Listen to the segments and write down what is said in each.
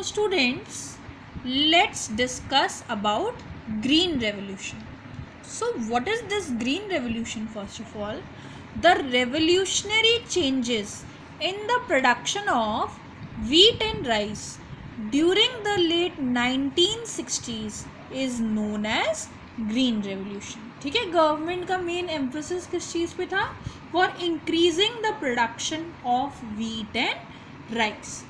students, let's discuss about Green Revolution. So what is this Green Revolution? First of all, the revolutionary changes in the production of wheat and rice during the late 1960s is known as Green Revolution. ठीक है, government का main emphasis किस चीज़ पे था? For increasing the production of wheat and rice.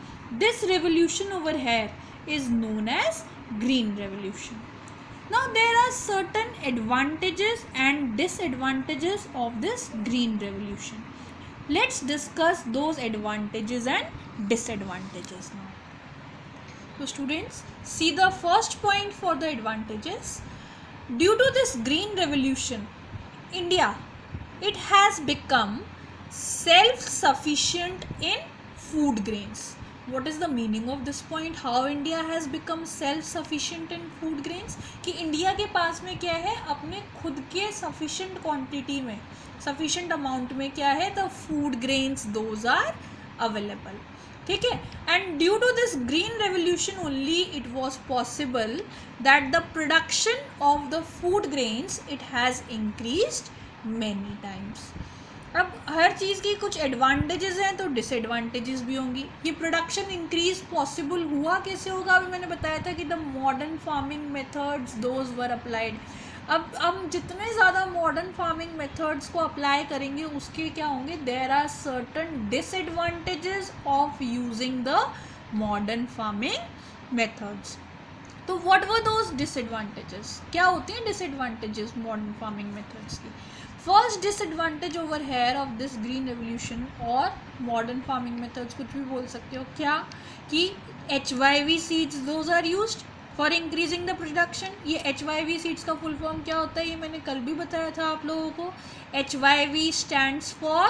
This revolution over here is known as Green Revolution. Now there are certain advantages and disadvantages of this Green Revolution. Let's discuss those advantages and disadvantages now. So students, see the first point for the advantages. Due to this Green Revolution, India, it has become self-sufficient in food grains. What is the meaning of this point? How India has become self-sufficient in food grains? कि India के पास में क्या है, अपने खुद के sufficient quantity में, sufficient amount में क्या है, the food grains those are available. ठीक है, and due to this green revolution only it was possible that the production of the food grains it has increased many times. अब हर चीज़ की कुछ advantages हैं तो डिसएडवांटेजेस भी होंगी. ये प्रोडक्शन इंक्रीज पॉसिबल हुआ कैसे होगा? अभी मैंने बताया था कि the modern farming methods those were applied. अब हम जितने ज़्यादा मॉडर्न फार्मिंग मेथड्स को अप्लाई करेंगे उसके क्या होंगे? There are certain disadvantages of using the modern farming methods. तो व्हाट वर दोज डिसएडवांटेजेस? क्या होती हैं डिसएडवांटेजेस मॉडर्न फार्मिंग मेथड्स की? First disadvantage over here of this green revolution और मॉडर्न फार्मिंग मेथड्स, कुछ भी बोल सकते हो, क्या कि HYV seeds those are used for increasing the production. ये HYV सीड्स का फुल फॉर्म क्या होता है? ये मैंने कल भी बताया था आप लोगों को. HYV stands for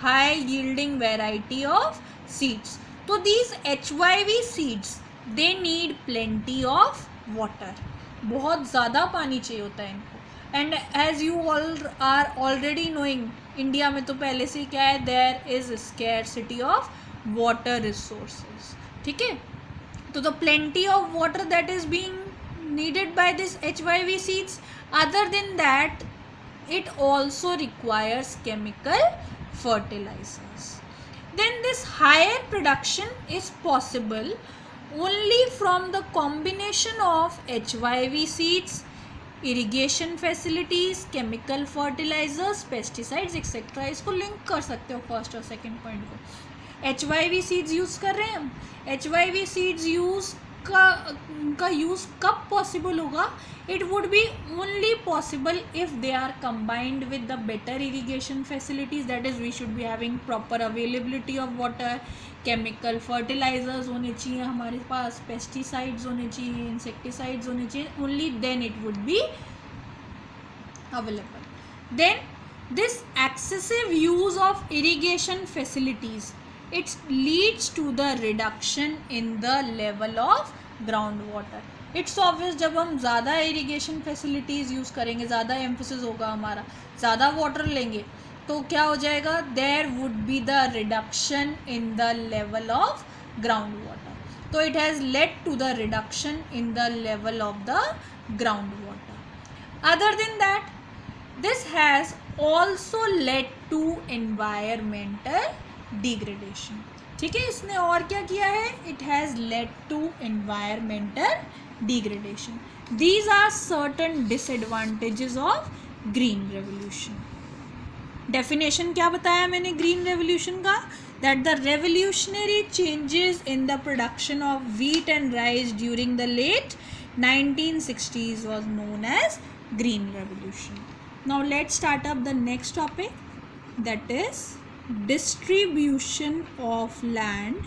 high yielding variety of seeds. तो these HYV seeds they need plenty of water. बहुत ज़्यादा पानी चाहिए होता है इनको. And as you all are already knowing, India में तो पहले से क्या है, there is scarcity of water resources. ठीक है, तो the plenty of water that is being needed by this HYV seeds. Other than that it also requires chemical fertilizers. Then this higher production is possible only from the combination of HYV seeds, irrigation facilities, chemical fertilizers, pesticides etc. इसको link कर सकते हो first और second point को. HYV seeds use कर रहे हैं हम. HYV सीड्स यूज़ का यूज़ कब पॉसिबल होगा? It would be only possible if they are combined with the better irrigation facilities. That is we should be having proper availability of water, chemical fertilizers होने चाहिए हमारे पास, pesticides होने चाहिए, insecticides होने चाहिए. Only then it would be available. Then this excessive use of irrigation facilities, it leads to the reduction in the level of ground water. It's obvious जब हम ज़्यादा irrigation facilities यूज़ करेंगे, ज़्यादा emphasis होगा हमारा, ज़्यादा water लेंगे, तो क्या हो जाएगा? There would be the reduction in the level of ground water. तो it has led to the reduction in the level of the ground water. Other than that, this has also led to environmental degradation. ठीक है, इसने और क्या किया है? It has led to environmental degradation. These are certain disadvantages of green revolution. Definition क्या बताया मैंने ग्रीन रेवोल्यूशन का? That the revolutionary changes in the production of wheat and rice during the late 1960s was known as green revolution. Now let's start up the next topic, that is distribution of land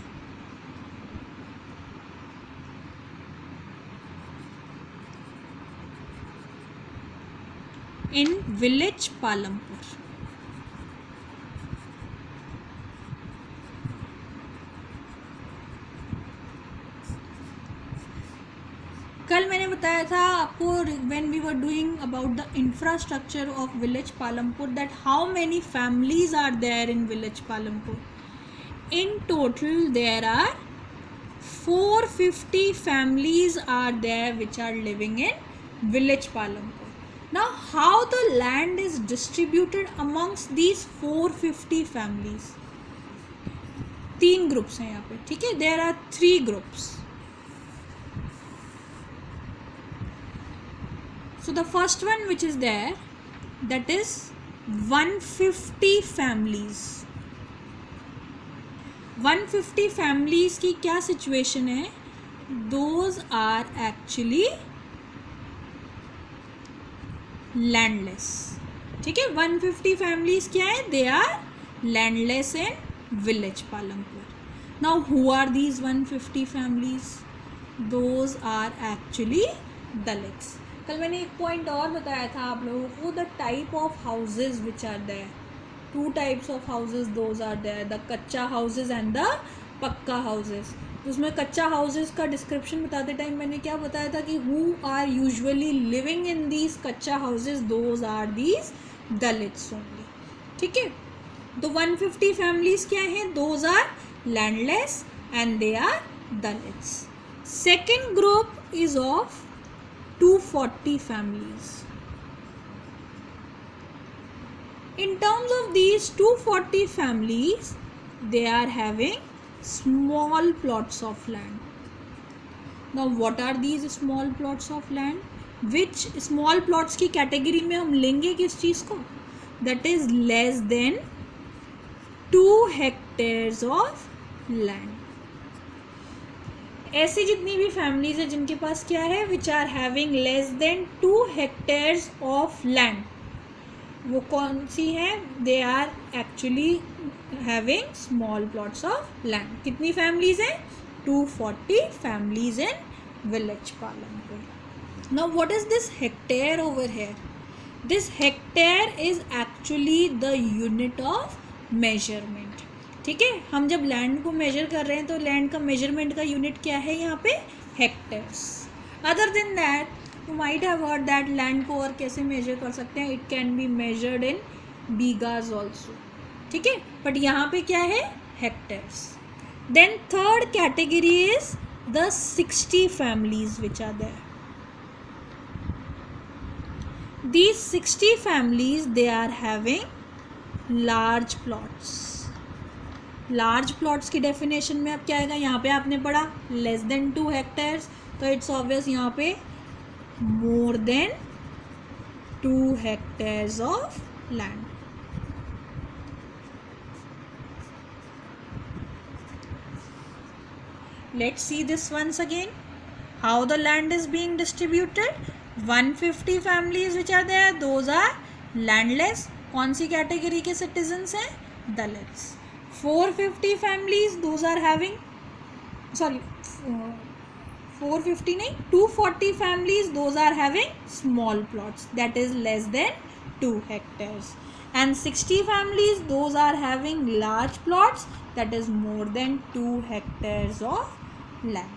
in village Palampur. कल मैंने बताया था आपको when we were doing about the infrastructure of village Palampur that how many families are there in village Palampur. In total there are 450 families are there which are living in village Palampur. Now how the land is distributed amongst these 450 families? 3 groups हैं यहाँ पे, ठीक है. There are 3 groups. So the first one which is there, that is 150 families. 150 families की क्या situation है? Those are actually landless. ठीक है. 150 families क्या है? They are landless in village Palampur. Now who are these 150 families? Those are actually Dalits. कल मैंने एक पॉइंट और बताया था आप लोगों को, the type of houses which are there. 2 types of houses those are there, the kutcha houses and the pucca houses. उसमें कच्चा हाउसेज का डिस्क्रिप्शन बताते टाइम मैंने क्या बताया था कि who are usually living in these kachcha houses, those are these Dalits only. ठीक है. तो 150 फैमिलीज क्या हैं? Those are landless and they are Dalits. Second group is of 240 families. In terms of these 240 families, they are having small plots of land. Now what are these small plots of land? Which small plots की category में हम लेंगे किस चीज़ को? That is less than 2 hectares of land. ऐसी जितनी भी families है जिनके पास क्या है, which are having less than 2 hectares of land, वो कौन सी हैं? They are actually having small plots of land. कितनी फैमिलीज हैं? 240 families in village Palampur. Now what is this hectare over here? This hectare is actually the unit of measurement. ठीक है. हम जब लैंड को मेजर कर रहे हैं तो लैंड का मेजरमेंट का यूनिट क्या है यहाँ पे? Hectares. Other than that you might have heard that land को और कैसे मेजर कर सकते हैं? It can be measured in bighas also. ठीक है. बट यहाँ पे क्या है? Hectares. Then third category is the 60 families which are there. These 60 families, they are having large plots. Large plots की डेफिनेशन में अब क्या आएगा? यहाँ पे आपने पढ़ा लेस देन 2 hectares, तो इट्स ऑब्वियस यहाँ पे more than 2 hectares of land. Let's see this once again, how the land is being distributed. 150 families which are there, those are landless. कौन सी कैटेगरी के सिटीजन्स हैं? Dalits. 450 families, those are having, sorry, 450 नहीं, 240 families, those are having small plots, that is less than 2 hectares. And 60 families, those are having large plots, that is more than 2 hectares of land.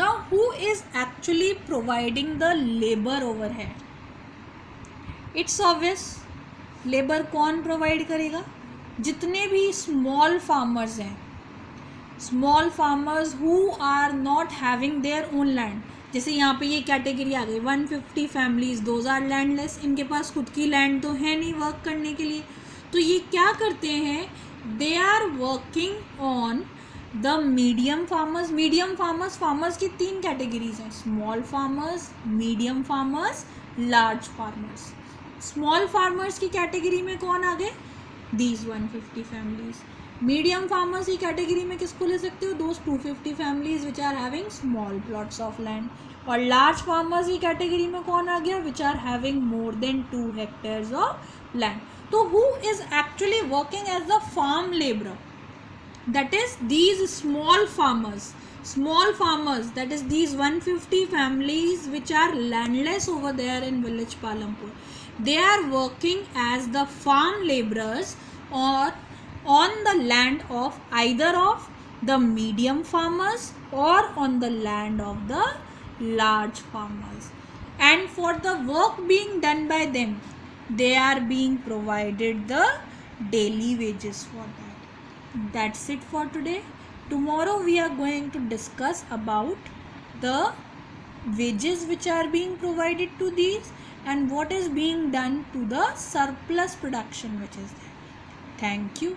Now who is actually providing the labor over here? It's obvious, labor कौन provide करेगा? जितने भी small farmers हैं, small farmers who are not having their own land. जैसे यहाँ पे ये category आ गई 150 families, दोज आर लैंडलेस. इनके पास खुद की लैंड तो है नहीं वर्क करने के लिए, तो ये क्या करते हैं? They are working on the medium farmers. Medium farmers की 3 कैटेगरीज हैं, small farmers, medium farmers, large farmers. Small farmers की कैटेगरी में कौन आ गए? These 150 families. मीडियम फार्मर्स की कैटेगरी में किसको ले सकते हो? Those 250 families which are having small plots of land. और लार्ज फार्मर्स की कैटेगरी में कौन आ गया? which are having more than 2 hectares of land. तो who is actually working as the farm laborer? That is these small farmers, that is these 150 families which are landless over there in village Palampur. They are working as the farm laborers or on the land of either of the medium farmers or on the land of the large farmers. And for the work being done by them, they are being provided the daily wages for that. That's it for today. Tomorrow we are going to discuss about the wages which are being provided to these and what is being done to the surplus production which is there. Thank you.